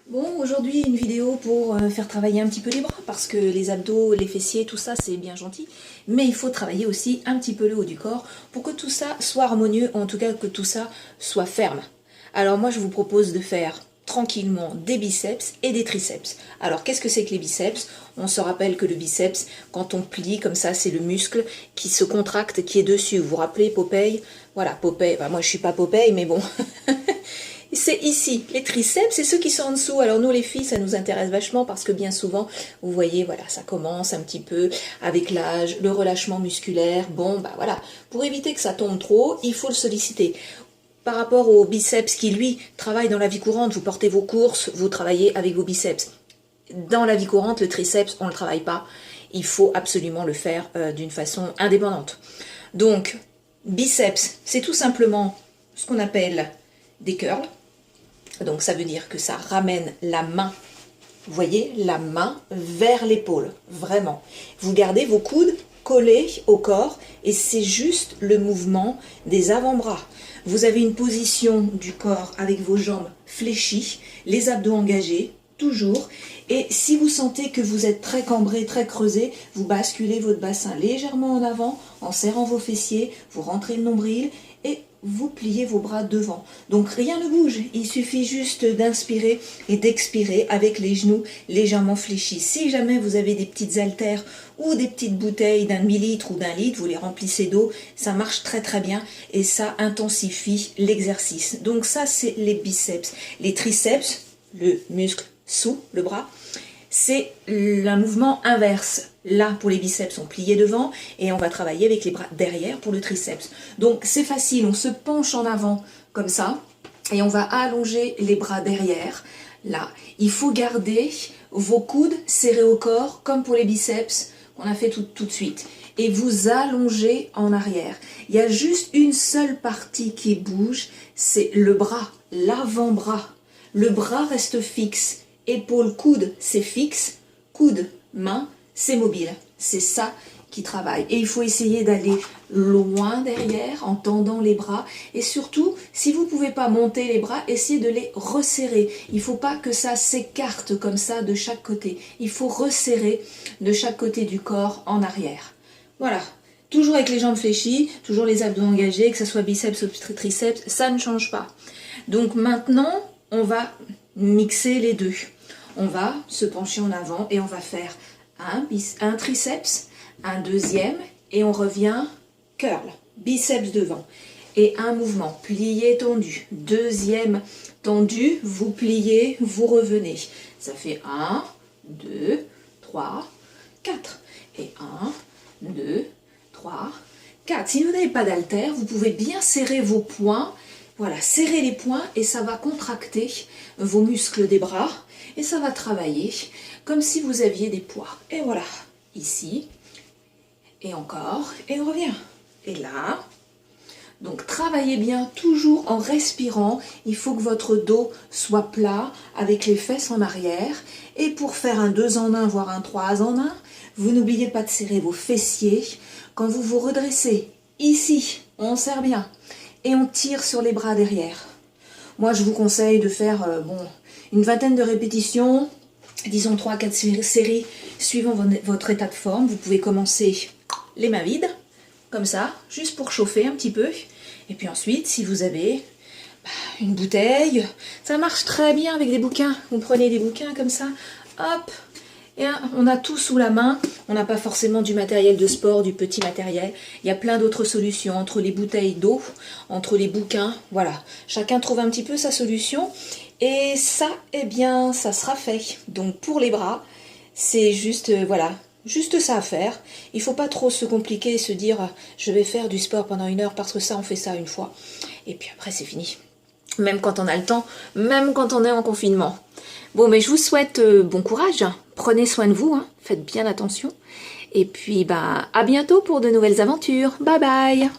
Bon, aujourd'hui une vidéo pour faire travailler un petit peu les bras parce que les abdos, les fessiers, tout ça c'est bien gentil, mais il faut travailler aussi un petit peu le haut du corps pour que tout ça soit harmonieux, en tout cas que tout ça soit ferme. Alors moi je vous propose de faire tranquillement des biceps et des triceps. Alors qu'est-ce que c'est que les biceps? On se rappelle que le biceps, quand on plie comme ça, c'est le muscle qui se contracte, qui est dessus. Vous vous rappelez Popeye? Voilà, Popeye, moi je suis pas Popeye mais bon... C'est ici, les triceps, c'est ceux qui sont en dessous. Alors nous les filles, ça nous intéresse vachement parce que bien souvent, vous voyez, voilà, ça commence un petit peu avec l'âge, le relâchement musculaire. Bon, bah voilà, pour éviter que ça tombe trop, il faut le solliciter. Par rapport au biceps qui, lui, travaille dans la vie courante, vous portez vos courses, vous travaillez avec vos biceps. Dans la vie courante, le triceps, on ne le travaille pas. Il faut absolument le faire d'une façon indépendante. Donc, biceps, c'est tout simplement ce qu'on appelle des curls. Donc ça veut dire que ça ramène la main, vous voyez, la main vers l'épaule, vraiment. Vous gardez vos coudes collés au corps et c'est juste le mouvement des avant-bras. Vous avez une position du corps avec vos jambes fléchies, les abdos engagés, toujours. Et si vous sentez que vous êtes très cambré, très creusé, vous basculez votre bassin légèrement en avant, en serrant vos fessiers, vous rentrez le nombril et vous pliez vos bras devant. Donc rien ne bouge, il suffit juste d'inspirer et d'expirer avec les genoux légèrement fléchis. Si jamais vous avez des petites haltères ou des petites bouteilles d'un demi-litre ou d'un litre, vous les remplissez d'eau, ça marche très très bien et ça intensifie l'exercice. Donc ça c'est les biceps. Les triceps, le muscle sous le bras, c'est un mouvement inverse. Là, pour les biceps, on plie devant et on va travailler avec les bras derrière pour le triceps. Donc, c'est facile, on se penche en avant comme ça et on va allonger les bras derrière. Là, il faut garder vos coudes serrés au corps comme pour les biceps qu'on a fait tout de suite. Et vous allongez en arrière. Il y a juste une seule partie qui bouge, c'est le bras, l'avant-bras. Le bras reste fixe. Épaule, coude, c'est fixe. Coude, main, c'est mobile. C'est ça qui travaille. Et il faut essayer d'aller loin derrière en tendant les bras. Et surtout, si vous ne pouvez pas monter les bras, essayez de les resserrer. Il ne faut pas que ça s'écarte comme ça de chaque côté. Il faut resserrer de chaque côté du corps en arrière. Voilà. Toujours avec les jambes fléchies, toujours les abdos engagés, que ce soit biceps ou triceps, ça ne change pas. Donc maintenant, on va mixer les deux. On va se pencher en avant et on va faire un triceps, un deuxième et on revient curl, biceps devant. Et un mouvement, plié, tendu. Deuxième, tendu, vous pliez, vous revenez. Ça fait 1, 2, 3, 4. Et 1, 2, 3, 4. Si vous n'avez pas d'haltère, vous pouvez bien serrer vos poings. Voilà, serrez les poings et ça va contracter vos muscles des bras et ça va travailler comme si vous aviez des poids. Et voilà, ici, et encore, et on revient. Et là, donc travaillez bien toujours en respirant. Il faut que votre dos soit plat avec les fesses en arrière. Et pour faire un 2 en 1, voire un 3 en 1, vous n'oubliez pas de serrer vos fessiers. Quand vous vous redressez, ici, on serre bien. Et on tire sur les bras derrière. Moi, je vous conseille de faire une vingtaine de répétitions, disons 3-4 séries, suivant votre état de forme. Vous pouvez commencer les mains vides, comme ça, juste pour chauffer un petit peu. Et puis ensuite, si vous avez une bouteille, ça marche très bien avec des bouquins. Vous prenez des bouquins comme ça, hop, et on a tout sous la main. On n'a pas forcément du matériel de sport, du petit matériel. Il y a plein d'autres solutions, entre les bouteilles d'eau, entre les bouquins. Voilà, chacun trouve un petit peu sa solution. Et ça, eh bien, ça sera fait. Donc pour les bras, c'est juste, voilà, juste ça à faire. Il ne faut pas trop se compliquer et se dire « je vais faire du sport pendant 1 heure parce que ça, on fait ça une fois. » Et puis après, c'est fini. Même quand on a le temps, même quand on est en confinement. Bon, mais je vous souhaite bon courage. Prenez soin de vous, hein. Faites bien attention. Et puis, à bientôt pour de nouvelles aventures. Bye bye!